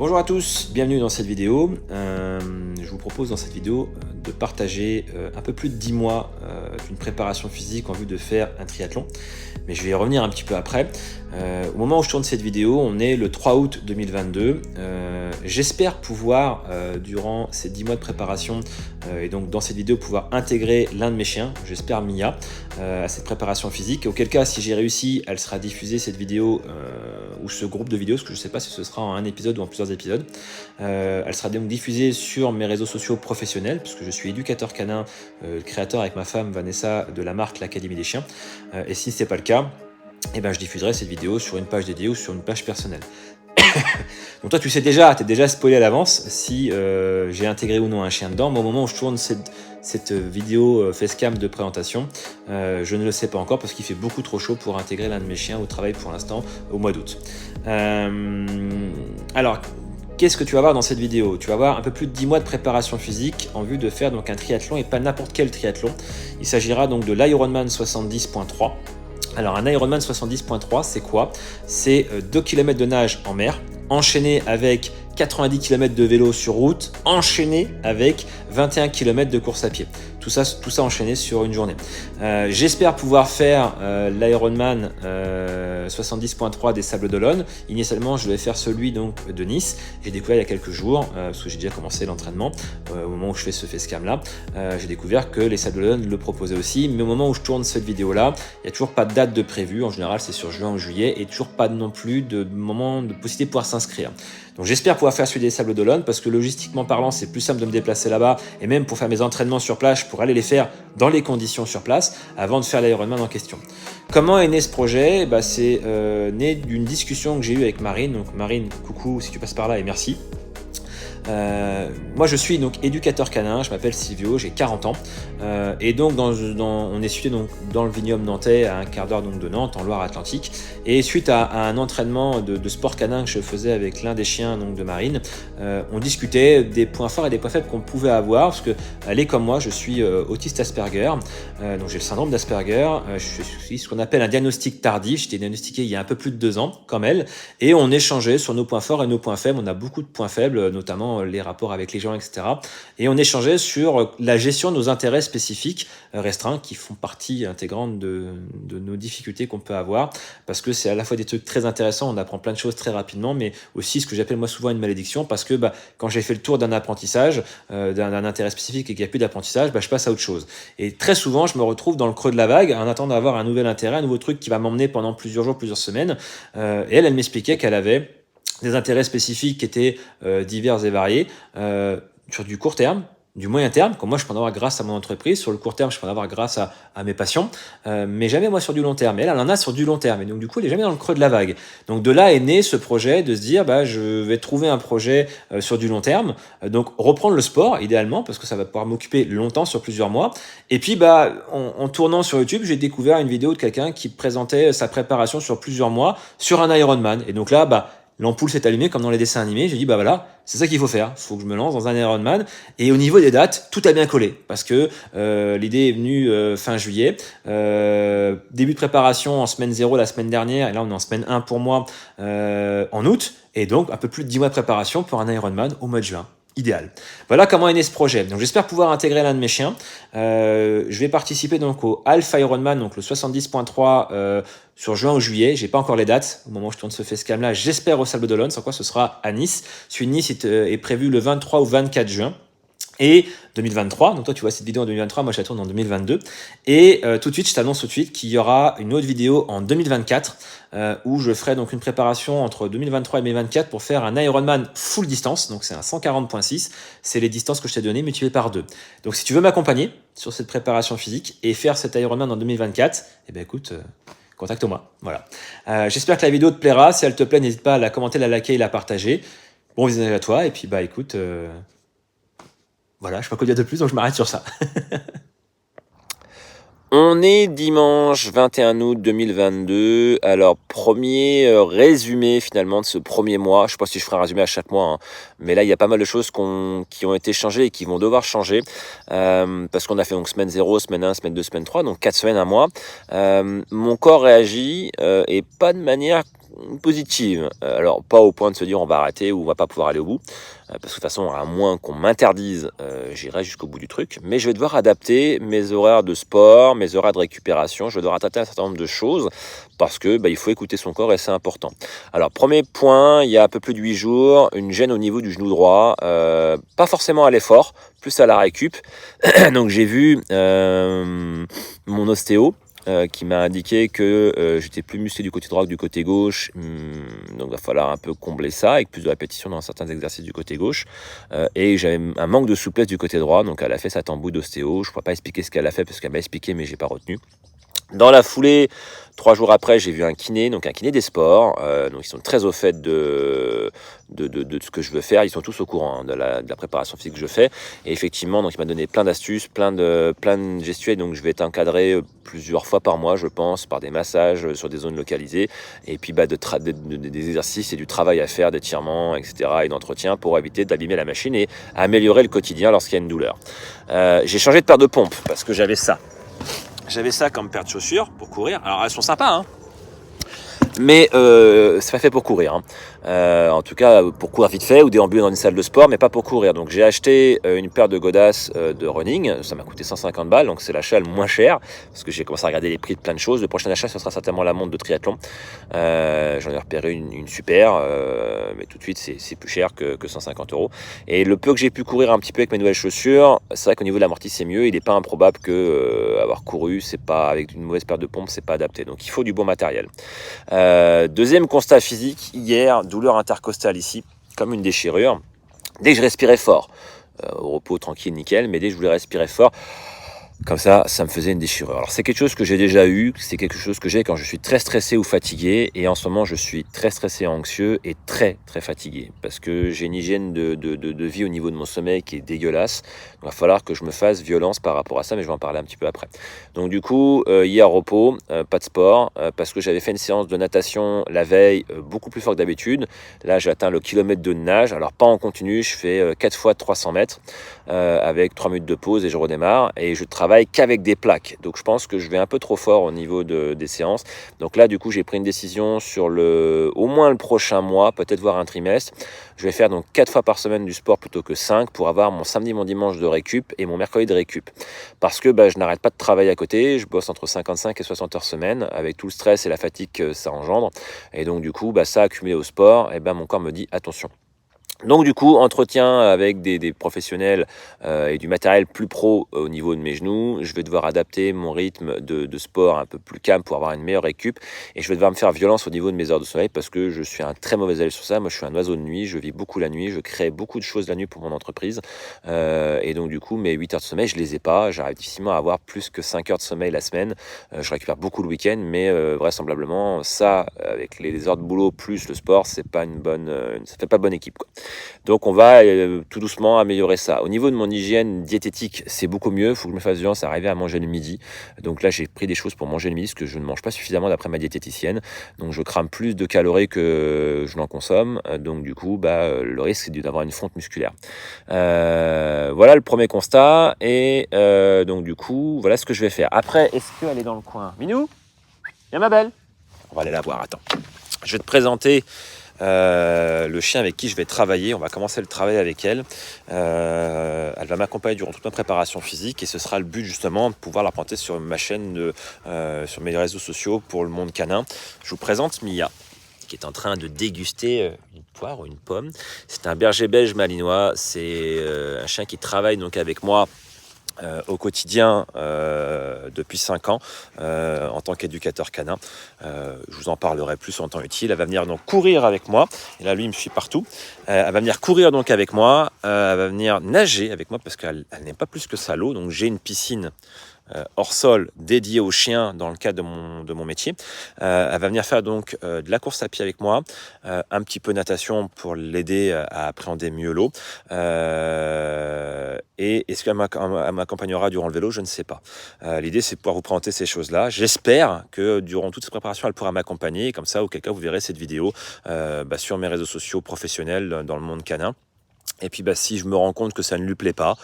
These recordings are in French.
Bonjour à tous, bienvenue dans cette vidéo. Je vous propose dans cette vidéo de partager un peu plus de 10 mois d'une préparation physique en vue de faire un triathlon. Mais je vais y revenir un petit peu après. Au moment où je tourne cette vidéo, on est le 3 août 2022. J'espère pouvoir, durant ces 10 mois de préparation, et donc dans cette vidéo, pouvoir intégrer l'un de mes chiens, j'espère Mia, à cette préparation physique. Auquel cas, si j'ai réussi, elle sera diffusée, cette vidéo, ou ce groupe de vidéos, parce que je ne sais pas si ce sera en un épisode ou en plusieurs épisodes. Elle sera donc diffusée sur mes réseaux sociaux professionnels, puisque je suis éducateur canin, créateur avec ma femme Vanessa de la marque l'Académie des chiens. Et si ce n'est pas le cas, eh ben, je diffuserai cette vidéo sur une page dédiée ou sur une page personnelle. Donc toi tu sais déjà, t'es déjà spoilé à l'avance si j'ai intégré ou non un chien dedans, mais au moment où je tourne cette vidéo facecam de présentation, je ne le sais pas encore parce qu'il fait beaucoup trop chaud pour intégrer l'un de mes chiens au travail pour l'instant au mois d'août. Alors, qu'est-ce que tu vas voir dans cette vidéo? Tu vas voir un peu plus de 10 mois de préparation physique en vue de faire donc un triathlon, et pas n'importe quel triathlon. Il s'agira donc de l'Ironman 70.3. Alors un Ironman 70.3, c'est quoi? C'est 2 km de nage en mer, enchaîné avec 90 km de vélo sur route, enchaîné avec 21 km de course à pied. Tout ça enchaîné sur une journée. J'espère pouvoir faire l'Ironman 70.3 des Sables d'Olonne. Initialement, je vais faire celui donc de Nice. J'ai découvert il y a quelques jours, parce que j'ai déjà commencé l'entraînement, au moment où je fais ce facecam là, j'ai découvert que les Sables d'Olonne le proposaient aussi. Mais au moment où je tourne cette vidéo là, il n'y a toujours pas de date de prévue. En général, c'est sur juin ou juillet, et toujours pas non plus de moment de possibilité de pouvoir s'inscrire. Donc j'espère pouvoir faire celui des Sables d'Olonne, parce que logistiquement parlant, c'est plus simple de me déplacer là-bas, et même pour faire mes entraînements sur plage, pour aller les faire dans les conditions sur place, avant de faire l'Ironman en question. Comment est né ce projet? C'est né d'une discussion que j'ai eue avec Marine. Donc Marine, coucou si tu passes par là, et merci. Moi je suis donc éducateur canin, je m'appelle Silvio, j'ai 40 ans, et donc on est situé donc dans le vignoble nantais, à un quart d'heure donc de Nantes, en Loire-Atlantique. Et suite à un entraînement de sport canin que je faisais avec l'un des chiens donc de Marine, on discutait des points forts et des points faibles qu'on pouvait avoir, parce que elle est comme moi, je suis autiste Asperger, donc j'ai le syndrome d'Asperger, je suis ce qu'on appelle un diagnostic tardif. J'étais diagnostiqué il y a un peu plus de 2 ans comme elle, et on échangeait sur nos points forts et nos points faibles. On a beaucoup de points faibles, notamment les rapports avec les gens, etc. Et on échangeait sur la gestion de nos intérêts spécifiques restreints, qui font partie intégrante de nos difficultés qu'on peut avoir, parce que c'est à la fois des trucs très intéressants, on apprend plein de choses très rapidement, mais aussi ce que j'appelle moi souvent une malédiction, parce que quand j'ai fait le tour d'un apprentissage, d'un intérêt spécifique, et qu'il n'y a plus d'apprentissage, je passe à autre chose. Et très souvent, je me retrouve dans le creux de la vague, en attendant d'avoir un nouvel intérêt, un nouveau truc qui va m'emmener pendant plusieurs jours, plusieurs semaines. Et elle m'expliquait qu'elle avait des intérêts spécifiques qui étaient divers et variés, sur du court terme, du moyen terme, comme moi je peux en avoir grâce à mon entreprise. Sur le court terme, je peux en avoir grâce à mes passions, mais jamais moi sur du long terme. Et elle en a sur du long terme, et donc du coup elle est jamais dans le creux de la vague. Donc de là est né ce projet de se dire je vais trouver un projet sur du long terme, donc reprendre le sport idéalement, parce que ça va pouvoir m'occuper longtemps, sur plusieurs mois. Et puis en tournant sur YouTube, j'ai découvert une vidéo de quelqu'un qui présentait sa préparation sur plusieurs mois sur un Ironman. Et donc là l'ampoule s'est allumée comme dans les dessins animés. J'ai dit voilà, c'est ça qu'il faut faire. Il faut que je me lance dans un Ironman. Et au niveau des dates, tout a bien collé, parce que l'idée est venue fin juillet. Début de préparation en semaine 0 la semaine dernière, et là on est en semaine 1 pour moi en août. Et donc un peu plus de 10 mois de préparation pour un Ironman au mois de juin. Idéal. Voilà comment est né ce projet. Donc j'espère pouvoir intégrer l'un de mes chiens. Je vais participer donc au Alpha Ironman, donc le 70.3 sur juin ou juillet. J'ai pas encore les dates au moment où je tourne ce facecam là. J'espère au Sables d'Olonne, sans quoi ce sera à Nice. Celui de Nice est prévu le 23 ou 24 juin. Et 2023, donc toi tu vois cette vidéo en 2023, moi je la tourne en 2022. Et tout de suite, je t'annonce tout de suite qu'il y aura une autre vidéo en 2024 où je ferai donc une préparation entre 2023 et 2024 pour faire un Ironman full distance. Donc c'est un 140.6, c'est les distances que je t'ai données multipliées par 2. Donc si tu veux m'accompagner sur cette préparation physique et faire cet Ironman en 2024, écoute, contacte-moi. Voilà. J'espère que la vidéo te plaira. Si elle te plaît, n'hésite pas à la commenter, la liker et la partager. Bon visionnage à toi, et puis écoute... Voilà, je ne sais pas quoi dire de plus, donc je m'arrête sur ça. On est dimanche 21 août 2022. Alors, premier résumé finalement de ce premier mois. Je ne sais pas si je ferai un résumé à chaque mois, hein, mais là, il y a pas mal de choses qui ont été changées et qui vont devoir changer. Parce qu'on a fait donc semaine 0, semaine 1, semaine 2, semaine 3, donc 4 semaines, un mois. Mon corps réagit et pas de manière positive. Alors, pas au point de se dire on va arrêter ou on va pas pouvoir aller au bout, parce que de toute façon, à moins qu'on m'interdise, j'irai jusqu'au bout du truc. Mais je vais devoir adapter mes horaires de sport, mes horaires de récupération. Je vais devoir adapter un certain nombre de choses parce que il faut écouter son corps et c'est important. Alors, premier point, il y a un peu plus de 8 jours, une gêne au niveau du genou droit, pas forcément à l'effort, plus à la récup. Donc, j'ai vu mon ostéo qui m'a indiqué que j'étais plus musclé du côté droit que du côté gauche, donc il va falloir un peu combler ça avec plus de répétitions dans certains exercices du côté gauche, et j'avais un manque de souplesse du côté droit, donc elle a fait sa tambour d'ostéo. Je ne pourrais pas expliquer ce qu'elle a fait parce qu'elle m'a expliqué mais j'ai pas retenu. Dans la foulée, 3 jours après, j'ai vu un kiné, donc un kiné des sports. Donc ils sont très au fait de ce que je veux faire. Ils sont tous au courant de la préparation physique que je fais. Et effectivement, donc il m'a donné plein d'astuces, plein de gestuels. Donc je vais être encadré plusieurs fois par mois, je pense, par des massages sur des zones localisées. Et puis des exercices et du travail à faire, d'étirements, etc. et d'entretien pour éviter d'abîmer la machine et améliorer le quotidien lorsqu'il y a une douleur. J'ai changé de paire de pompes parce que j'avais ça. J'avais ça comme paire de chaussures pour courir. Alors elles sont sympas, hein, mais c'est pas fait pour courir. En tout cas, pour courir vite fait ou déambuler dans une salle de sport, mais pas pour courir. Donc j'ai acheté une paire de godasses de running. Ça m'a coûté 150 balles, donc c'est l'achat le moins cher parce que j'ai commencé à regarder les prix de plein de choses. Le prochain achat, ce sera certainement la montre de triathlon. J'en ai repéré une super, mais tout de suite c'est plus cher que 150 euros. Et le peu que j'ai pu courir un petit peu avec mes nouvelles chaussures, c'est vrai qu'au niveau de l'amorti c'est mieux. Il n'est pas improbable que avoir couru, c'est pas avec une mauvaise paire de pompes, c'est pas adapté. Donc il faut du bon matériel. Deuxième constat physique, hier, douleur intercostale ici, comme une déchirure. Dès que je respirais fort, au repos tranquille, nickel, mais dès que je voulais respirer fort, comme ça me faisait une déchirure. Alors c'est quelque chose que j'ai déjà eu, c'est quelque chose que j'ai quand je suis très stressé ou fatigué, et en ce moment je suis très stressé et anxieux et très très fatigué, parce que j'ai une hygiène de vie au niveau de mon sommeil qui est dégueulasse. Il va falloir que je me fasse violence par rapport à ça, mais je vais en parler un petit peu après. Donc du coup, hier repos, pas de sport, parce que j'avais fait une séance de natation la veille, beaucoup plus fort que d'habitude. Là j'ai atteint le kilomètre de nage, alors pas en continu, je fais 4 fois 300 mètres, avec 3 minutes de pause et je redémarre, et je travaille qu'avec des plaques. Donc je pense que je vais un peu trop fort au niveau des séances. Donc là du coup j'ai pris une décision sur au moins le prochain mois, peut-être voir un trimestre. Je vais faire donc 4 fois par semaine du sport plutôt que 5 pour avoir mon samedi, mon dimanche de récup et mon mercredi de récup. Parce que je n'arrête pas de travailler à côté, je bosse entre 55 et 60 heures semaine avec tout le stress et la fatigue que ça engendre. Et donc du coup ça accumulé au sport, et mon corps me dit attention. Donc du coup, entretien avec des professionnels et du matériel plus pro au niveau de mes genoux. Je vais devoir adapter mon rythme de sport un peu plus calme pour avoir une meilleure récup. Et je vais devoir me faire violence au niveau de mes heures de sommeil parce que je suis un très mauvais élève sur ça. Moi, je suis un oiseau de nuit, je vis beaucoup la nuit, je crée beaucoup de choses la nuit pour mon entreprise. Et donc du coup, mes 8 heures de sommeil, je les ai pas. J'arrive difficilement à avoir plus que 5 heures de sommeil la semaine. Je récupère beaucoup le week-end, mais vraisemblablement, ça, avec les heures de boulot plus le sport, c'est pas ça fait pas bonne équipe, quoi. Donc on va tout doucement améliorer ça. Au niveau de mon hygiène diététique, c'est beaucoup mieux. Il faut que je me fasse violence à arriver à manger le midi. Donc là, j'ai pris des choses pour manger le midi, parce que je ne mange pas suffisamment d'après ma diététicienne. Donc je crame plus de calories que je n'en consomme. Donc du coup, le risque, c'est d'avoir une fonte musculaire. Voilà le premier constat. Et donc du coup, voilà ce que je vais faire. Après, est-ce qu'elle est dans le coin? Minou? Viens ma belle. On va aller la voir, attends. Je vais te présenter le chien avec qui je vais travailler. On va commencer le travail avec elle. Elle va m'accompagner durant toute ma préparation physique, et ce sera le but justement de pouvoir la présenter sur ma chaîne, sur mes réseaux sociaux pour le monde canin. Je vous présente Mia, qui est en train de déguster une poire ou une pomme. C'est un berger belge malinois. C'est un chien qui travaille donc avec moi au quotidien depuis 5 ans en tant qu'éducateur canin. Je vous en parlerai plus en temps utile. Elle va venir donc courir avec moi, et là lui il me suit partout. Elle va venir courir donc avec moi, elle va venir nager avec moi parce qu'elle n'aime pas plus que ça l'eau. Donc j'ai une piscine hors sol dédiée aux chiens dans le cadre de mon métier. Elle va venir faire donc de la course à pied avec moi, un petit peu de natation pour l'aider à appréhender mieux l'eau. Et est-ce qu'elle m'accompagnera durant le vélo? Je ne sais pas. L'idée, c'est de pouvoir vous présenter ces choses-là. J'espère que durant toute cette préparation, elle pourra m'accompagner. Comme ça, auquel cas, vous verrez cette vidéo sur mes réseaux sociaux professionnels dans le monde canin. Et puis si je me rends compte que ça ne lui plaît pas,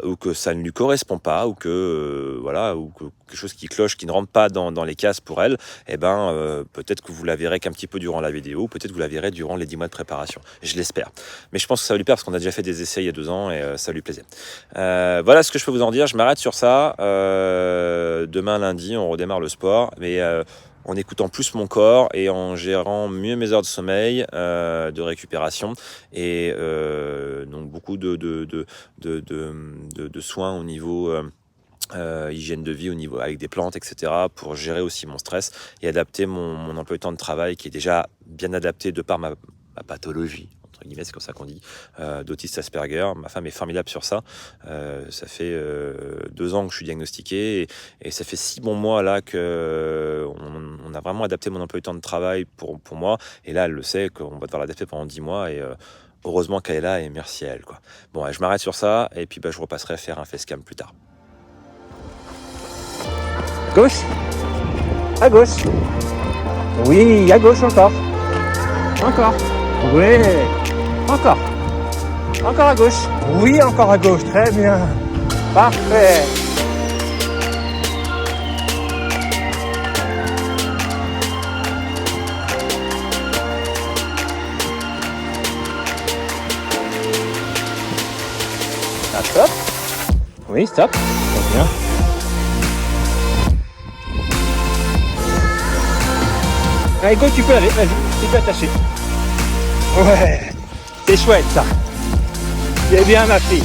ou que ça ne lui correspond pas, ou que voilà, ou que quelque chose qui cloche, qui ne rentre pas dans les cases pour elle, peut-être que vous la verrez qu'un petit peu durant la vidéo, peut-être que vous la verrez durant les 10 mois de préparation. Je l'espère. Mais je pense que ça va lui plaire parce qu'on a déjà fait des essais il y a 2 ans et ça lui plaisait. Voilà ce que je peux vous en dire. Je m'arrête sur ça. Demain lundi, on redémarre le sport, mais en écoutant plus mon corps et en gérant mieux mes heures de sommeil, de récupération et donc beaucoup de soins au niveau hygiène de vie, au niveau avec des plantes, etc. pour gérer aussi mon stress et adapter mon emploi du temps de travail qui est déjà bien adapté de par ma pathologie. Guillemets, c'est comme ça qu'on dit, d'autiste Asperger. Ma femme est formidable sur ça. Ça fait 2 ans que je suis diagnostiqué et ça fait 6 bons mois là que on a vraiment adapté mon emploi du temps de travail pour moi. Et là, elle le sait qu'on va devoir l'adapter pendant 10 mois et heureusement qu'elle est là et merci à elle, quoi. Bon, je m'arrête sur ça et puis je repasserai à faire un facecam plus tard. Gauche. À gauche. Oui, à gauche encore. Encore. Oui. Encore. Encore à gauche. Oui, encore à gauche. Très bien. Parfait. Ah, stop. Oui, stop. Très bien. Allez, go, tu peux aller. Vas-y, tu peux attacher. Ouais. C'est chouette ça. C'est bien ma fille.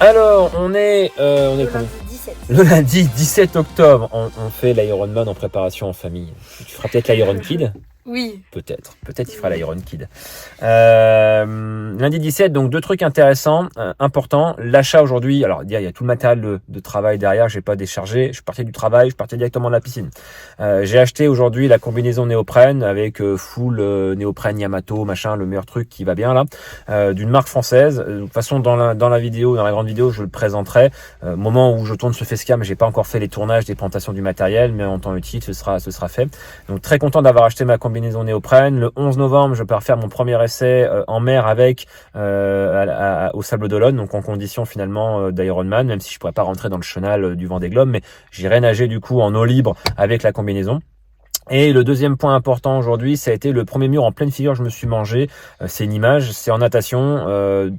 Alors, on est lundi 17. Le lundi 17 octobre, on fait l'Ironman en préparation en famille. Tu feras peut-être l'Iron Kid. Oui. Peut-être il fera l'Iron Kid. Lundi 17, donc 2 trucs intéressants, importants. L'achat aujourd'hui, alors il y a tout le matériel de travail derrière, j'ai pas déchargé, je suis parti du travail, je suis parti directement de la piscine. J'ai acheté aujourd'hui la combinaison néoprène avec full néoprène Yamato, machin, le meilleur truc qui va bien là, d'une marque française. De toute façon, dans la vidéo, dans la grande vidéo, je le présenterai. Au moment où je tourne ce facecam, j'ai pas encore fait les tournages des présentations du matériel, mais en temps utile, ce sera fait. Donc très content d'avoir acheté ma combinaison néoprène. Le 11 novembre, je pars faire mon premier essai en mer avec au Sable d'Olonne, donc en condition finalement d'Ironman, même si je pourrais pas rentrer dans le chenal du Vendée Globe, mais j'irai nager du coup en eau libre avec la combinaison. Et le deuxième point important aujourd'hui, ça a été le premier mur en pleine figure que je me suis mangé. C'est une image, c'est en natation,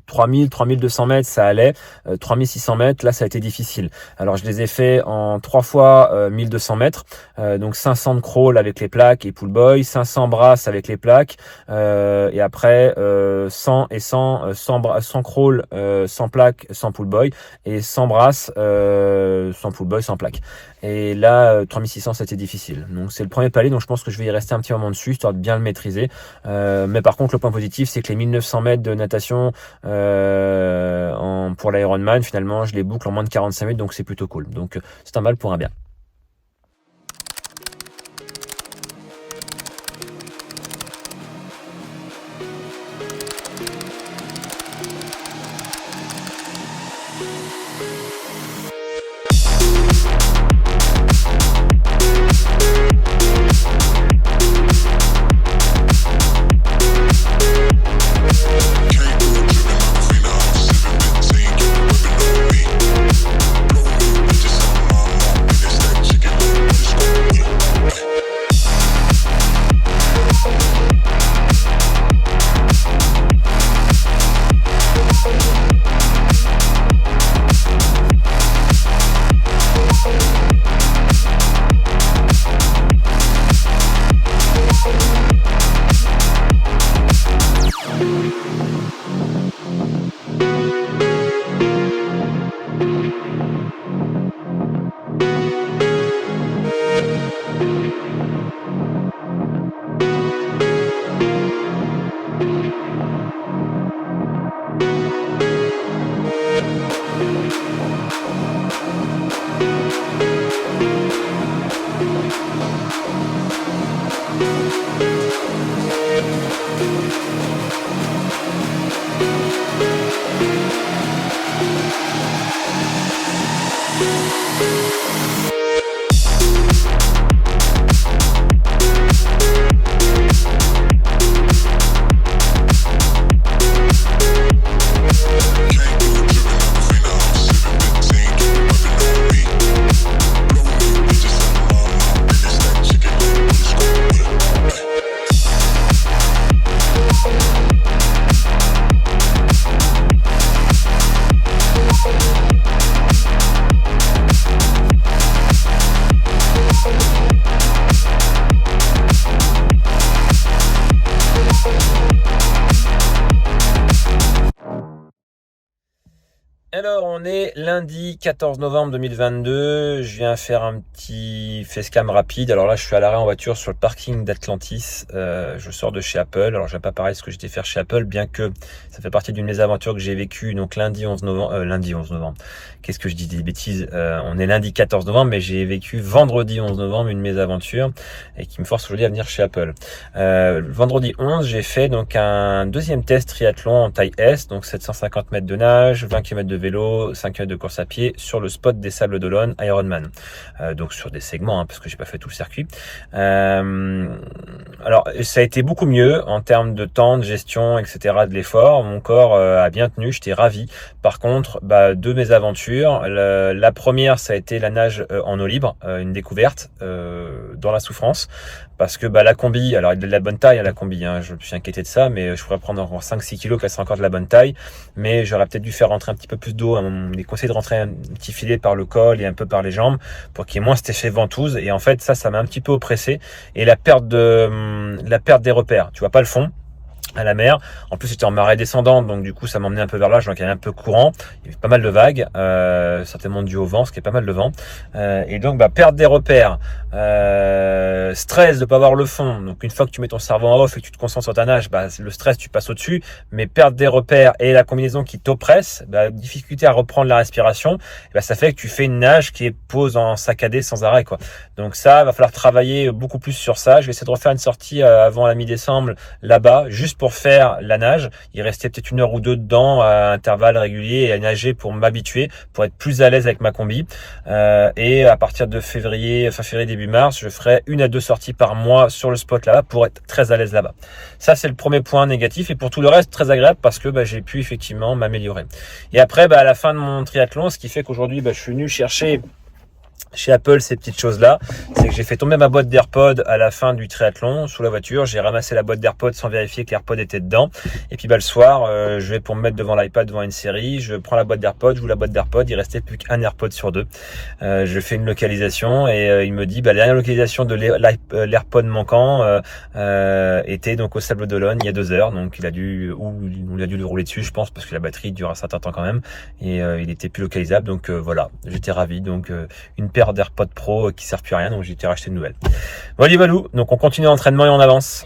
3200 mètres, ça allait. 3600 mètres, là, ça a été difficile. Alors, je les ai fait en 3 fois 1200 mètres. Donc, 500 de crawl avec les plaques et pull boy, 500 brasses avec les plaques. Et après, 100 et 100 crawl, 100 plaques, 100 pull boy. Et 100 brasses, 100 pull boy, 100 plaques. Et là, 3600, c'était difficile. Donc, c'est le premier palier, donc je pense que je vais y rester un petit moment dessus, histoire de bien le maîtriser. Mais par contre, le point positif, c'est que les 1900 mètres de natation pour l'Ironman, finalement, je les boucle en moins de 45 minutes, donc c'est plutôt cool. Donc, c'est un mal pour un bien. Alors, on est lundi 14 novembre 2022. Je viens faire un petit facecam rapide. Alors là, je suis à l'arrêt en voiture sur le parking d'Atlantis. Je sors de chez Apple. Alors, je vais pas parler de ce que j'étais faire chez Apple, bien que ça fait partie d'une mésaventure que j'ai vécue. Donc, lundi 11 novembre. Qu'est-ce que je dis des bêtises? On est lundi 14 novembre, mais j'ai vécu vendredi 11 novembre une mésaventure et qui me force aujourd'hui à venir chez Apple. Vendredi 11, j'ai fait donc un deuxième test triathlon en taille S, donc 750 mètres de nage, 20 km de vélo, 5 km de course à pied sur le spot des Sables d'Olonne Ironman. Donc sur des segments, parce que j'ai pas fait tout le circuit. Alors ça a été beaucoup mieux en termes de temps, de gestion, etc. de l'effort. Mon corps a bien tenu, j'étais ravi. Par contre, deux mésaventures. La première, ça a été la nage en eau libre, une découverte dans la souffrance. Parce que la combi, alors il a de la bonne taille à la combi, je me suis inquiété de ça, mais je pourrais prendre encore 5-6 kilos, qu'elle serait encore de la bonne taille, mais j'aurais peut-être dû faire rentrer un petit peu plus d'eau. Il est conseillé de rentrer un petit filet par le col et un peu par les jambes pour qu'il y ait moins cet effet ventouse, et en fait ça m'a un petit peu oppressé, et la perte des repères, tu vois pas le fond à la mer. En plus, c'était en marée descendante, donc du coup, ça m'emmenait un peu vers l'âge, donc il y avait un peu courant. Il y avait pas mal de vagues, certainement dû au vent, ce qui est pas mal de vent. Et donc, perdre des repères, stress de pas voir le fond. Donc, une fois que tu mets ton cerveau en off et que tu te concentres sur ta nage, le stress, tu passes au-dessus. Mais perdre des repères et la combinaison qui t'oppresse, difficulté à reprendre la respiration, ça fait que tu fais une nage qui est pause en saccadé sans arrêt, quoi. Donc ça, va falloir travailler beaucoup plus sur ça. Je vais essayer de refaire une sortie avant la mi-décembre là-bas, juste pour faire la nage. Il restait peut-être 1 heure ou 2 dedans à intervalles réguliers et à nager pour m'habituer, pour être plus à l'aise avec ma combi. Et à partir de fin février, début mars, je ferai 1 à 2 sorties par mois sur le spot là-bas pour être très à l'aise là-bas. Ça, c'est le premier point négatif. Et pour tout le reste, très agréable parce que j'ai pu effectivement m'améliorer. Et après, à la fin de mon triathlon, ce qui fait qu'aujourd'hui, je suis venu chercher chez Apple ces petites choses-là, c'est que j'ai fait tomber ma boîte d'AirPods à la fin du triathlon sous la voiture. J'ai ramassé la boîte d'AirPods sans vérifier que l'AirPod était dedans. Et puis le soir, je vais pour me mettre devant l'iPad, devant une série, je prends la boîte d'AirPods, j'ouvre la boîte d'AirPods, il restait plus qu'un AirPod sur 2. Je fais une localisation et il me dit la dernière localisation de l'AirPod manquant était donc au Sable d'Olonne il y a 2 heures. Donc il a dû le rouler dessus, je pense, parce que la batterie dure un certain temps quand même et il était plus localisable. Donc voilà, j'étais ravi. Donc une paire d'AirPods Pro qui servent plus à rien, donc j'ai été racheter de nouvelles. Voilà, donc on continue l'entraînement et on avance.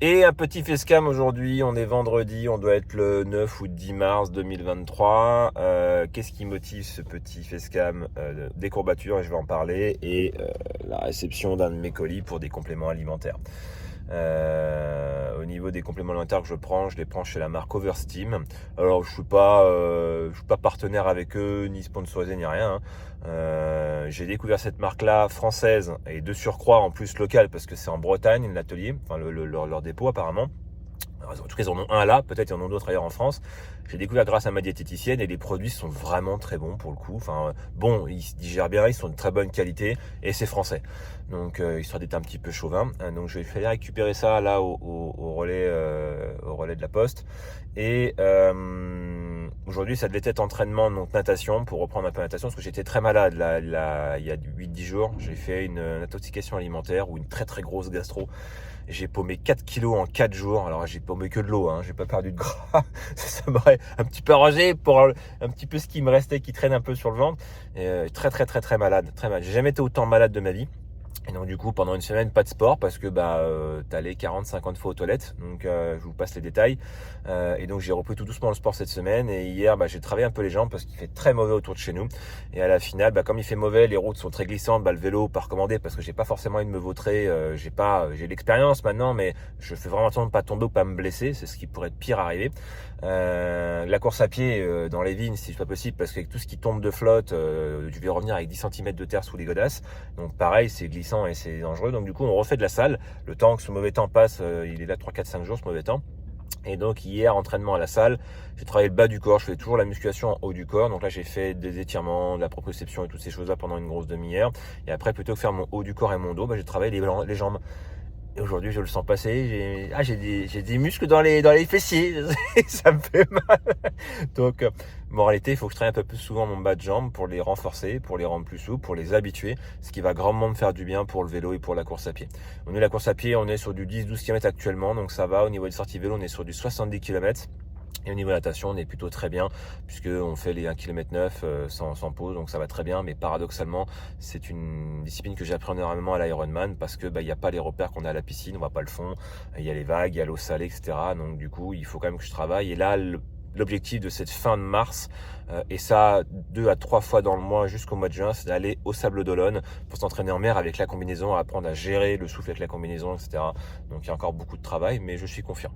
Et un petit facecam aujourd'hui, on est vendredi, on doit être le 9 ou 10 mars 2023. Qu'est-ce qui motive ce petit facecam? Des courbatures, et je vais en parler, et la réception d'un de mes colis pour des compléments alimentaires. Au niveau des compléments alimentaires que je les prends chez la marque Oversteam. Alors je suis pas partenaire avec eux, ni sponsorisé, ni rien. J'ai découvert cette marque-là française et de surcroît en plus locale parce que c'est en Bretagne l'atelier, enfin leur dépôt apparemment. Alors, en tout cas, ils en ont un là, peut-être ils en ont d'autres ailleurs en France. J'ai découvert grâce à ma diététicienne et les produits sont vraiment très bons pour le coup. Enfin, bon, ils se digèrent bien, ils sont de très bonne qualité et c'est français. Donc, histoire d'être un petit peu chauvin. Donc, je vais aller récupérer ça là au relais de la Poste. Et aujourd'hui, ça devait être entraînement, donc natation, pour reprendre un peu la natation, parce que j'étais très malade là, il y a 8-10 jours. J'ai fait une intoxication alimentaire ou une très très grosse gastro. J'ai paumé 4 kilos en 4 jours. Alors j'ai paumé que de l'eau, hein. J'ai pas perdu de gras. Ça m'aurait un petit peu arrangé pour un petit peu ce qui me restait qui traîne un peu sur le ventre. Et, très très très très malade, très malade. J'ai jamais été autant malade de ma vie. Et donc du coup pendant une semaine pas de sport parce que t'allais 40-50 fois aux toilettes, donc je vous passe les détails. Et donc j'ai repris tout doucement le sport cette semaine, et hier j'ai travaillé un peu les jambes parce qu'il fait très mauvais autour de chez nous, et à la finale comme il fait mauvais, les routes sont très glissantes, le vélo pas recommandé parce que j'ai pas forcément envie de me vautrer, j'ai l'expérience maintenant, mais je fais vraiment attention de pas tomber ou pas me blesser, c'est ce qui pourrait être pire arriver. La course à pied dans les vignes c'est pas possible parce qu'avec tout ce qui tombe de flotte, je vais revenir avec 10 cm de terre sous les godasses, donc pareil c'est glissant et c'est dangereux. Donc du coup on refait de la salle, le temps que ce mauvais temps passe, il est là 3-4-5 jours ce mauvais temps. Et donc hier, entraînement à la salle, j'ai travaillé le bas du corps, je fais toujours la musculation en haut du corps. Donc là j'ai fait des étirements, de la proprioception et toutes ces choses-là pendant une grosse demi-heure. Et après, plutôt que faire mon haut du corps et mon dos, j'ai travaillé les jambes. Et aujourd'hui, je le sens passer. J'ai des muscles dans les fessiers. Ça me fait mal. Donc, moralité, il faut que je travaille un peu plus souvent mon bas de jambes pour les renforcer, pour les rendre plus souples, pour les habituer. Ce qui va grandement me faire du bien pour le vélo et pour la course à pied. Au niveau de la course à pied, on est sur du 10-12 km actuellement. Donc ça va. Au niveau des sorties vélo, on est sur du 70 km. Et au niveau de la natation, on est plutôt très bien, puisqu'on fait les 1,9 km sans pause, donc ça va très bien. Mais paradoxalement, c'est une discipline que j'ai appris énormément à l'Ironman, parce que il n'y a pas les repères qu'on a à la piscine, on voit pas le fond, il y a les vagues, il y a l'eau salée, etc. Donc du coup, il faut quand même que je travaille. Et là, l'objectif de cette fin de mars, et ça 2 à 3 fois dans le mois jusqu'au mois de juin, c'est d'aller au Sable d'Olonne pour s'entraîner en mer avec la combinaison, apprendre à gérer le souffle avec la combinaison, etc. Donc il y a encore beaucoup de travail, mais je suis confiant.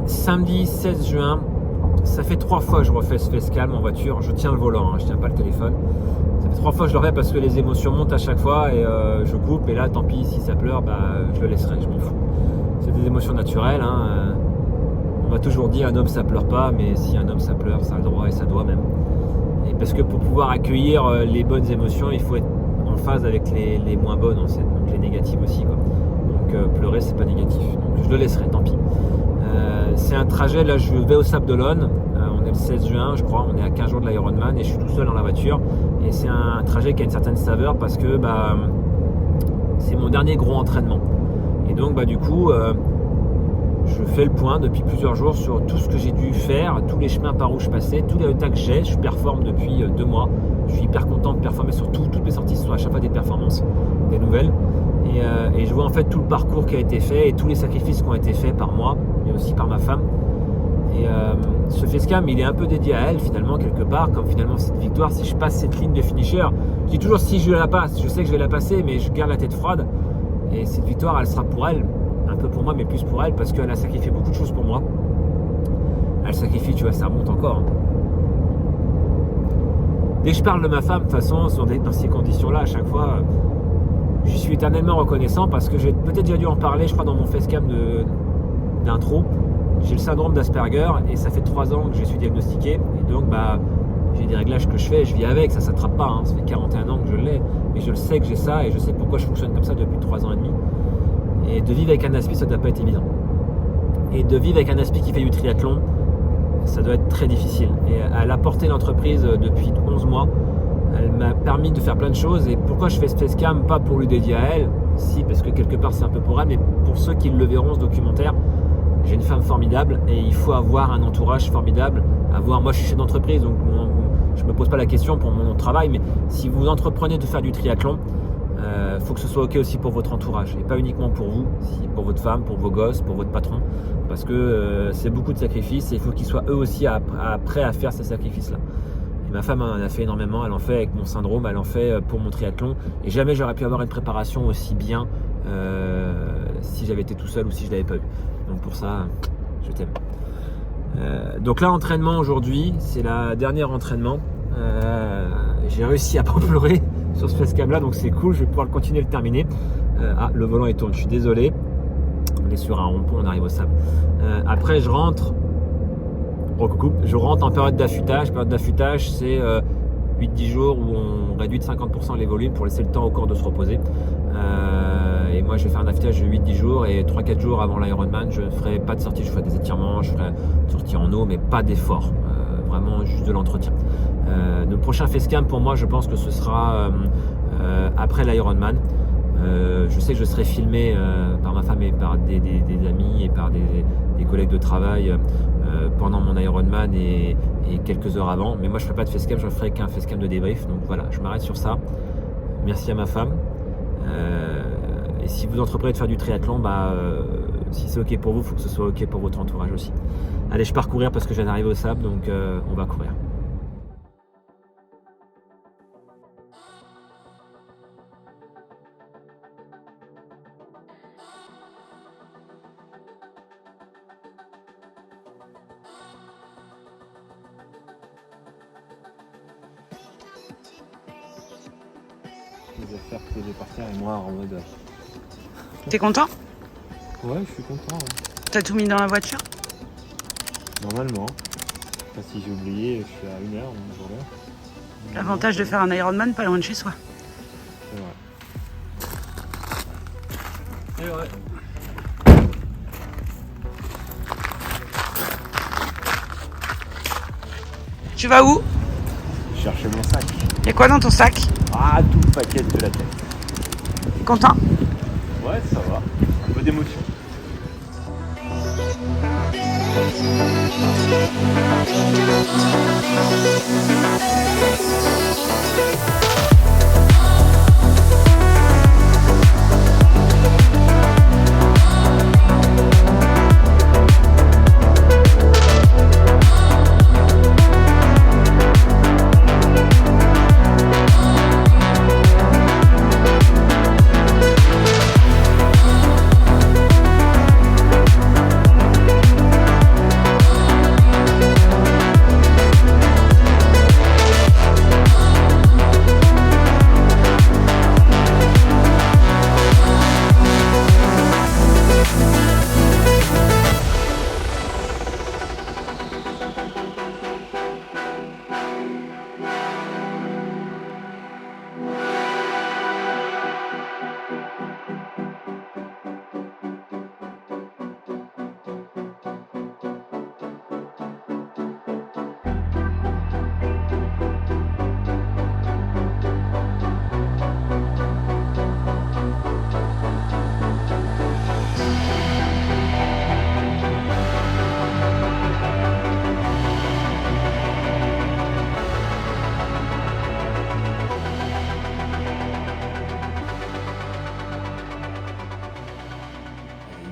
samedi 16 juin, ça fait 3 fois que je refais ce facecam en voiture. Je tiens le volant, je tiens pas le téléphone. Ça fait 3 fois que je le refais parce que les émotions montent à chaque fois et je coupe. Et là, tant pis, si ça pleure, je le laisserai, je m'en fous. C'est des émotions naturelles. On m'a toujours dit un homme ça pleure pas, mais si un homme ça pleure, ça a le droit et ça doit même. Et parce que pour pouvoir accueillir les bonnes émotions, il faut être en phase avec les moins bonnes, donc les négatives aussi, quoi. Donc pleurer, c'est pas négatif. Donc je le laisserai, tant pis. C'est un trajet, là je vais au Sable d'Olonne, on est le 16 juin je crois, on est à 15 jours de l'Ironman et je suis tout seul dans la voiture et c'est un trajet qui a une certaine saveur parce que c'est mon dernier gros entraînement et donc du coup je fais le point depuis plusieurs jours sur tout ce que j'ai dû faire, tous les chemins par où je passais, tous les résultats que j'ai. Je performe depuis 2 mois, je suis hyper content de performer sur toutes mes sorties, sont à chaque fois des performances, des nouvelles. Et je vois en fait tout le parcours qui a été fait et tous les sacrifices qui ont été faits par moi, mais aussi par ma femme. Et ce facecam, il est un peu dédié à elle finalement, quelque part, comme finalement cette victoire. Si je passe cette ligne de finisher, je dis toujours si je la passe, je sais que je vais la passer, mais je garde la tête froide. Et cette victoire, elle sera pour elle, un peu pour moi, mais plus pour elle, parce qu'elle a sacrifié beaucoup de choses pour moi. Elle sacrifie, tu vois, ça remonte encore. Dès que je parle de ma femme, de toute façon, dans ces conditions-là, à chaque fois, je suis éternellement reconnaissant parce que j'ai peut-être déjà dû en parler, je crois, dans mon facecam d'intro. J'ai le syndrome d'Asperger et ça fait 3 ans que je suis diagnostiqué. Et donc, j'ai des réglages que je fais, je vis avec, ça s'attrape pas. Ça fait 41 ans que je l'ai, mais je le sais que j'ai ça et je sais pourquoi je fonctionne comme ça depuis 3 ans et demi. Et de vivre avec un aspi, ça doit pas être évident. Et de vivre avec un aspi qui fait du triathlon, ça doit être très difficile. Et elle a porté l'entreprise depuis 11 mois. Elle m'a permis de faire plein de choses. Et pourquoi je fais ce facecam? Pas pour lui dédier à elle, si, parce que quelque part c'est un peu pour elle, mais pour ceux qui le verront, ce documentaire, j'ai une femme formidable et il faut avoir un entourage formidable. Moi je suis chef d'entreprise, donc je me pose pas la question pour mon travail, mais si vous entreprenez de faire du triathlon, faut que ce soit ok aussi pour votre entourage et pas uniquement pour vous, pour votre femme, pour vos gosses, pour votre patron, parce que c'est beaucoup de sacrifices et il faut qu'ils soient eux aussi prêts à faire ces sacrifices-là. Et ma femme en a fait énormément, elle en fait avec mon syndrome, elle en fait pour mon triathlon et jamais j'aurais pu avoir une préparation aussi bien si j'avais été tout seul ou si je l'avais pas eu. Donc pour ça, je t'aime. Donc là, entraînement aujourd'hui, c'est la dernière entraînement. J'ai réussi à pas pleurer sur ce facecam là, donc c'est cool, je vais pouvoir continuer le terminer. Le volant il tourne, je suis désolé. On est sur un rond-point, on arrive au sable. Après je rentre en période d'affûtage. Période d'affûtage, c'est 8-10 jours où on réduit de 50% les volumes pour laisser le temps au corps de se reposer. Et moi je vais faire un affûtage de 8-10 jours et 3-4 jours avant l'Ironman, je ne ferai pas de sortie, je ferai des étirements, je ferai une sortie en eau, mais pas d'effort. Vraiment juste de l'entretien. Le prochain facecam pour moi, je pense que ce sera après l'Ironman. Je sais que je serai filmé par ma femme et par des amis et par des collègues de travail pendant mon Ironman et quelques heures avant. Mais moi je ne ferai pas de facecam, je ne ferai qu'un facecam de débrief. Donc voilà, je m'arrête sur ça. Merci à ma femme. Et si vous entreprenez de faire du triathlon, si c'est ok pour vous, il faut que ce soit ok pour votre entourage aussi. Allez, je pars courir parce que je viens d'arriver au sable, donc on va courir. Les affaires posées par terre et moi en mode... T'es content? Ouais, je suis content. Ouais. T'as tout mis dans la voiture? Normalement. Enfin, si j'ai oublié, je suis à 1 heure, donc jour-là. L'avantage de faire un Ironman pas loin de chez soi. C'est vrai. Tu vas où? Chercher mon sac. Y'a quoi dans ton sac? Ah, tout le paquet de la tête. Content? Ouais, ça va. Un peu d'émotion.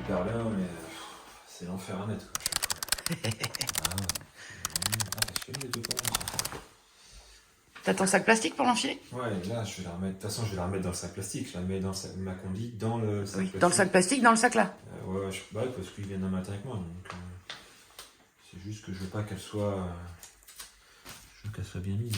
hyper bien, mais c'est l'enfer à mettre. T'as ton sac plastique pour l'enfiler? Ouais, là, je vais la remettre. De toute façon, je vais la remettre dans le sac plastique. Je la mets dans ma combi, dans le sac plastique. Dans le sac plastique, dans le sac là. Ouais, parce qu'ils viennent un matin avec moi. Donc, c'est juste que je veux pas qu'elle soit. Je veux qu'elle soit bien mise.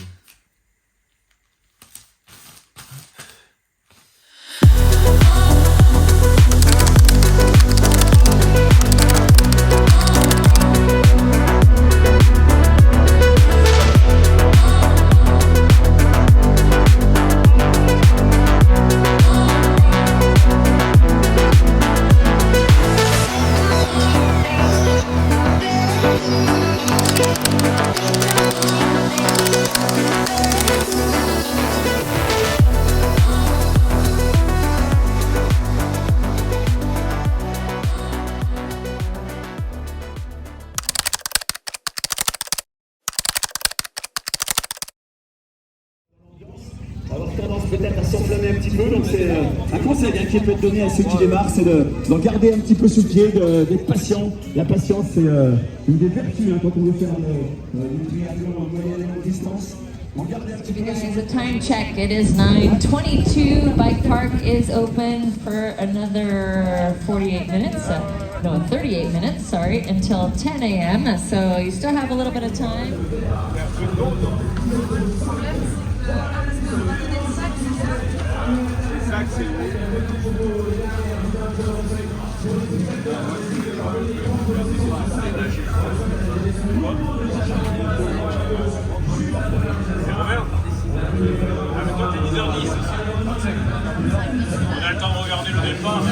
Avoir tendance peut-être à s'enflammer un petit peu, donc c'est un conseil qui peut être donné à ceux qui démarrent, c'est d'en garder un petit peu sous le pied, d'être patient. La patience, c'est une des vertus quand on veut faire une triathlon en moyenne distance. There's a time check. It is 9:22. Bike park is open for another 48 minutes. No, 38 minutes, sorry, until 10 a.m. So you still have a little bit of time. Toi, t'es 10h10 aussi. On a le temps de regarder le départ.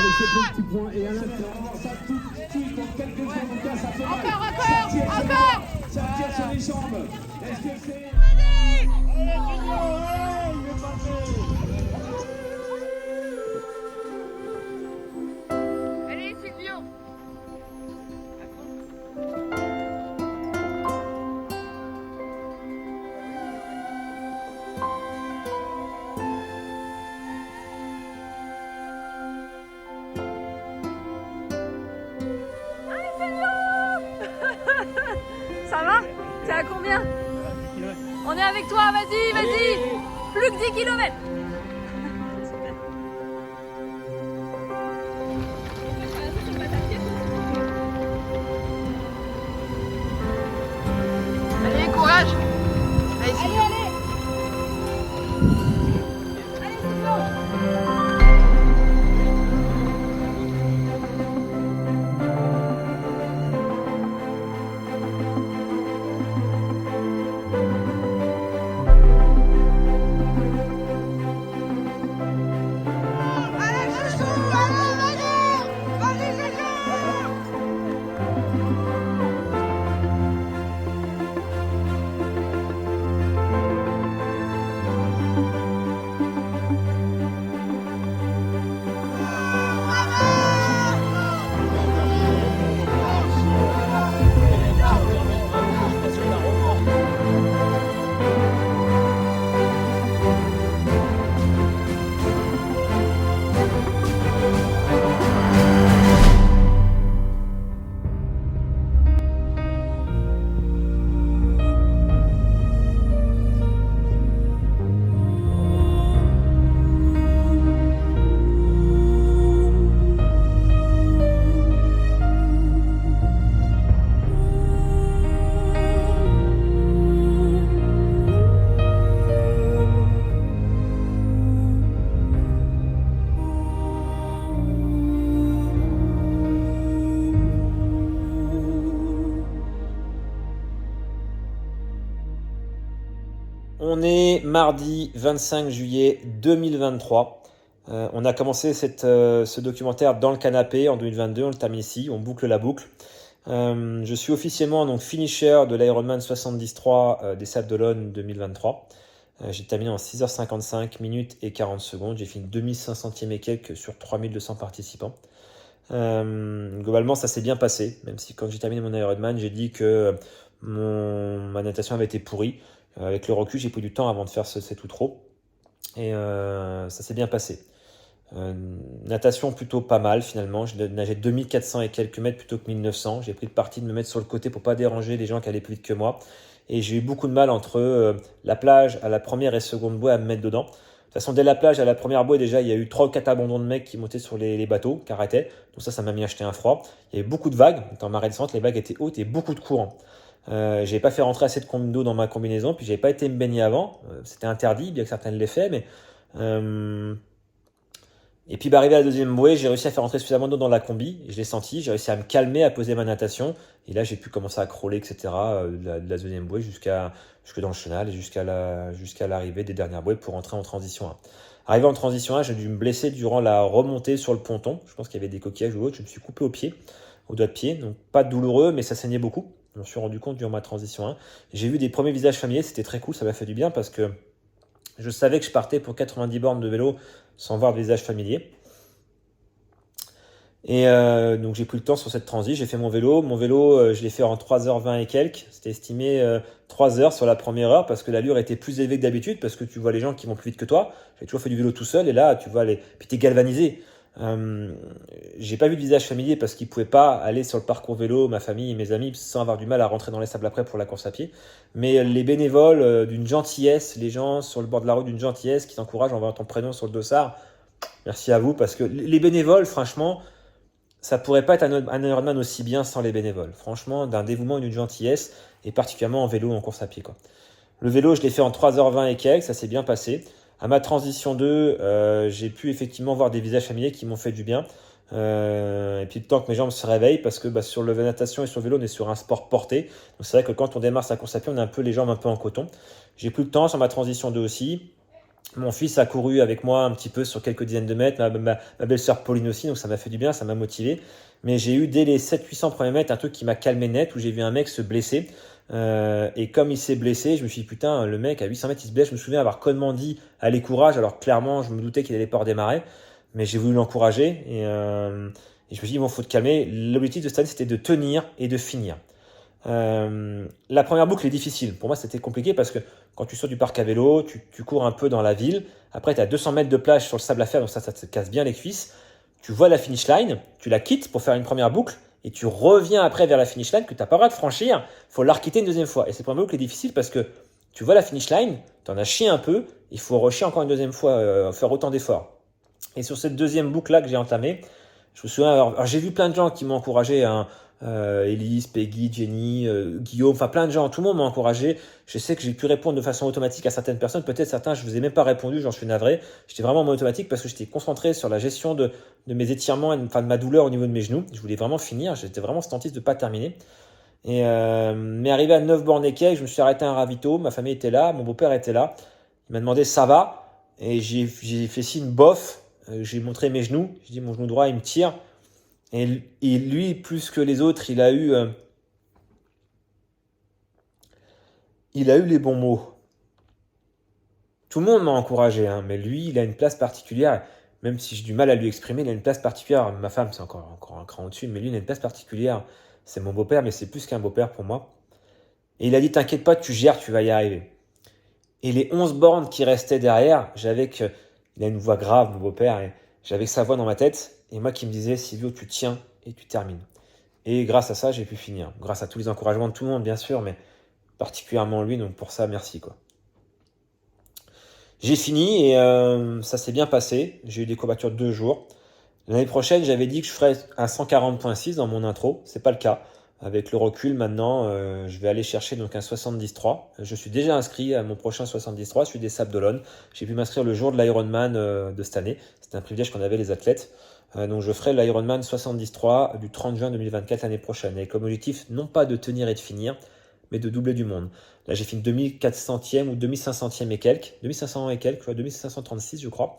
avec ce petit point et à l'intérieur, ça tout pour quelques secondes, ça fait mal. Ça tire sur les jambes. Est-ce que c'est... Allez, Junior, il est parti. Allez, Silvio. Ça va? T'es à combien? On est avec toi, vas-y, vas-y! Plus que 10 km! Allez, courage. Allez, Allez, allez! Allez, Silvio! On est mardi 25 juillet 2023. On a commencé ce documentaire dans le canapé en 2022, on le termine ici, on boucle la boucle. Je suis officiellement donc finisher de l'Ironman 73 des Sables d'Olonne 2023. J'ai terminé en 6h55 minutes et 40 secondes. J'ai fini 2500e et quelques sur 3200 participants. Globalement, ça s'est bien passé, même si quand j'ai terminé mon Ironman, j'ai dit que ma natation avait été pourrie. Avec le recul, j'ai pris du temps avant de faire cet outro. Et ça s'est bien passé. Natation plutôt pas mal finalement. J'ai nagé 2400 et quelques mètres plutôt que 1900. J'ai pris le parti de me mettre sur le côté pour pas déranger les gens qui allaient plus vite que moi. Et j'ai eu beaucoup de mal entre la plage à la première et seconde bouée à me mettre dedans. De toute façon, dès la plage à la première bouée, déjà, il y a eu 3 ou 4 abandons de mecs qui montaient sur les bateaux, qui arrêtaient. Donc ça m'a mis à jeter un froid. Il y avait beaucoup de vagues. Dans marée descente, les vagues étaient hautes et beaucoup de courant. J'avais pas fait rentrer assez d'eau dans ma combinaison, puis j'avais pas été me baigner avant. C'était interdit, bien que certains l'aient fait, mais... Et puis arrivé à la deuxième bouée, j'ai réussi à faire rentrer suffisamment d'eau dans la combi, et je l'ai senti, j'ai réussi à me calmer, à poser ma natation, et là j'ai pu commencer à crawler, etc. De la deuxième bouée jusque dans le chenal et jusqu'à l'arrivée des dernières bouées pour entrer en transition 1. Arrivé en transition 1, j'ai dû me blesser durant la remontée sur le ponton. Je pense qu'il y avait des coquillages ou autre, je me suis coupé au doigt de pied, donc pas douloureux, mais ça saignait beaucoup. Je me suis rendu compte durant ma transition 1. J'ai vu des premiers visages familiers, c'était très cool, ça m'a fait du bien parce que je savais que je partais pour 90 bornes de vélo sans voir de visage familier. Et donc j'ai pris le temps sur cette transi, j'ai fait mon vélo. Mon vélo, je l'ai fait en 3h20 et quelques. C'était estimé 3 heures sur la première heure parce que l'allure était plus élevée que d'habitude parce que tu vois les gens qui vont plus vite que toi. J'ai toujours fait du vélo tout seul et là, tu vois puis t'es galvanisé. J'ai pas vu de visage familier parce qu'ils pouvaient pas aller sur le parcours vélo, ma famille et mes amis, sans avoir du mal à rentrer dans les sables après pour la course à pied. Mais les bénévoles d'une gentillesse, les gens sur le bord de la route d'une gentillesse qui t'encouragent en voyant ton prénom sur le dossard, merci à vous parce que les bénévoles, franchement, ça pourrait pas être un Ironman aussi bien sans les bénévoles. Franchement, d'un dévouement et d'une gentillesse, et particulièrement en vélo, en course à pied, quoi. Le vélo, je l'ai fait en 3h20 et quelques, ça s'est bien passé. À ma transition 2, j'ai pu effectivement voir des visages familiers qui m'ont fait du bien. Et puis le temps que mes jambes se réveillent, parce que sur le natation et sur le vélo, on est sur un sport porté. Donc c'est vrai que quand on démarre sa course à pied, on a un peu les jambes un peu en coton. J'ai plus de temps sur ma transition 2 aussi. Mon fils a couru avec moi un petit peu sur quelques dizaines de mètres, ma belle-sœur Pauline aussi, donc ça m'a fait du bien, ça m'a motivé. Mais j'ai eu dès les 700-800 premiers mètres un truc qui m'a calmé net, où j'ai vu un mec se blesser. Et comme il s'est blessé, je me suis dit putain, le mec à 800 mètres il se blesse. Je me souviens avoir connement dit allez courage, alors clairement je me doutais qu'il allait pas redémarrer, mais j'ai voulu l'encourager et je me suis dit bon, faut te calmer. L'objectif de cette année c'était de tenir et de finir. La première boucle est difficile. Pour moi c'était compliqué parce que quand tu sors du parc à vélo, tu cours un peu dans la ville, après tu as 200 mètres de plage sur le sable à faire, donc ça te casse bien les cuisses. Tu vois la finish line, tu la quittes pour faire une première boucle et tu reviens après vers la finish line que tu n'as pas le droit de franchir, il faut la requitter une deuxième fois. Et cette première boucle est difficile parce que tu vois la finish line, tu en as chié un peu, il faut rechier encore une deuxième fois, faire autant d'efforts. Et sur cette deuxième boucle-là que j'ai entamée, je me souviens, alors j'ai vu plein de gens qui m'ont encouragé, Elise, Peggy, Jenny, Guillaume, enfin plein de gens, tout le monde m'a encouragé. Je sais que j'ai pu répondre de façon automatique à certaines personnes, peut-être certains je vous ai même pas répondu, j'en suis navré. J'étais vraiment en mode automatique parce que j'étais concentré sur la gestion de mes étirements, enfin de ma douleur au niveau de mes genoux. Je voulais vraiment finir, j'étais vraiment stantiste de pas terminer. Et mais arrivé à 9 bornes et quelques, je me suis arrêté à un ravito, ma famille était là, mon beau-père était là. Il m'a demandé ça va, et j'ai fait signe bof, j'ai montré mes genoux, j'ai dit mon genou droit il me tire. Et lui, plus que les autres, il a eu les bons mots. Tout le monde m'a encouragé, hein, mais lui, il a une place particulière. Même si j'ai du mal à lui exprimer, il a une place particulière. Ma femme, c'est encore un cran au-dessus, mais lui, il a une place particulière. C'est mon beau-père, mais c'est plus qu'un beau-père pour moi. Et il a dit, t'inquiète pas, tu gères, tu vas y arriver. Et les 11 bornes qui restaient derrière, il a une voix grave, mon beau-père, et j'avais sa voix dans ma tête. Et moi qui me disais, Silvio, tu tiens et tu termines. Et grâce à ça, j'ai pu finir. Grâce à tous les encouragements de tout le monde, bien sûr, mais particulièrement lui. Donc pour ça, merci, quoi. J'ai fini et ça s'est bien passé. J'ai eu des courbatures de 2 jours. L'année prochaine, j'avais dit que je ferais un 140.6 dans mon intro. C'est pas le cas. Avec le recul, maintenant, je vais aller chercher donc un 70.3. Je suis déjà inscrit à mon prochain 70.3, celui des Sables d'Olonne. J'ai pu m'inscrire le jour de l'Ironman de cette année. C'était un privilège qu'on avait les athlètes. Donc je ferai l'Ironman 70.3 du 30 juin 2024 l'année prochaine. Et comme objectif, non pas de tenir et de finir, mais de doubler du monde. Là, j'ai fini 2400e ou 2500e et quelques, 2500 et quelques, 2536 je crois.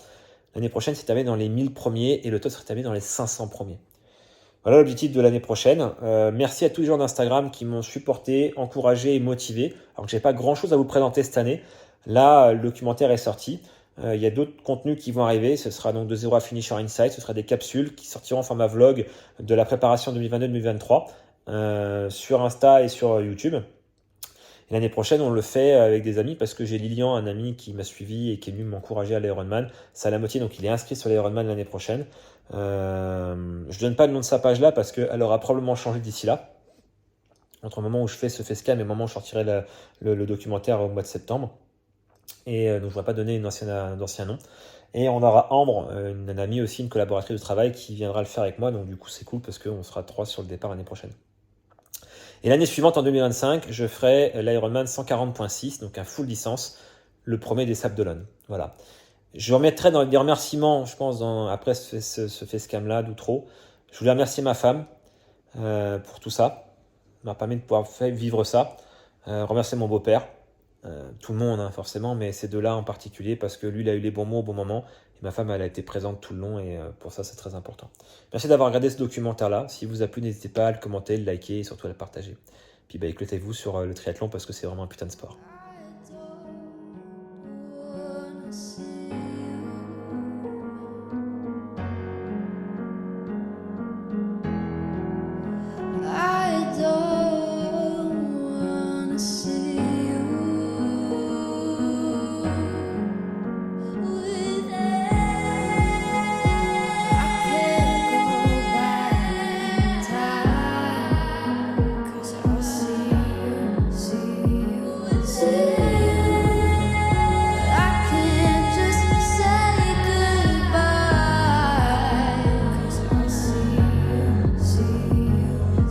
L'année prochaine, c'est terminé dans les 1000 premiers et le top serait terminé dans les 500 premiers. Voilà l'objectif de l'année prochaine. Merci à tous les gens d'Instagram qui m'ont supporté, encouragé et motivé. Alors que j'ai pas grand chose à vous présenter cette année. Là, le documentaire est sorti. Il y a d'autres contenus qui vont arriver. Ce sera donc de 0 à Finisher Insight. Ce sera des capsules qui sortiront en format vlog de la préparation 2022-2023 sur Insta et sur YouTube. Et l'année prochaine, on le fait avec des amis parce que j'ai Lilian, un ami qui m'a suivi et qui est venu m'encourager à l'Ironman. Ça l'a motivé, donc il est inscrit sur l'Ironman l'année prochaine. Je ne donne pas le nom de sa page là parce qu'elle aura probablement changé d'ici là. Entre le moment où je fais ce facecam et le moment où je sortirai le documentaire au mois de septembre. Et donc je ne voudrais pas donner d'ancien nom. Et on aura Ambre, une amie aussi, une collaboratrice de travail qui viendra le faire avec moi. Donc du coup c'est cool parce qu'on sera 3 sur le départ l'année prochaine. Et l'année suivante, en 2025, je ferai l'Ironman 140.6, donc un full licence, le premier des Sables d'Olonne. Voilà. Je remettrai dans des remerciements, je pense, après ce facecam-là d'outro. Je voulais remercier ma femme pour tout ça. Elle m'a permis de pouvoir vivre ça. Remercier mon beau-père. Tout le monde, hein, forcément, mais ces deux-là en particulier, parce que lui, il a eu les bons mots au bon moment. Et ma femme, elle a été présente tout le long, et pour ça, c'est très important. Merci d'avoir regardé ce documentaire-là. Si vous a plu, n'hésitez pas à le commenter, le liker et surtout à le partager. Puis éclatez-vous sur le triathlon parce que c'est vraiment un putain de sport.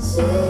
See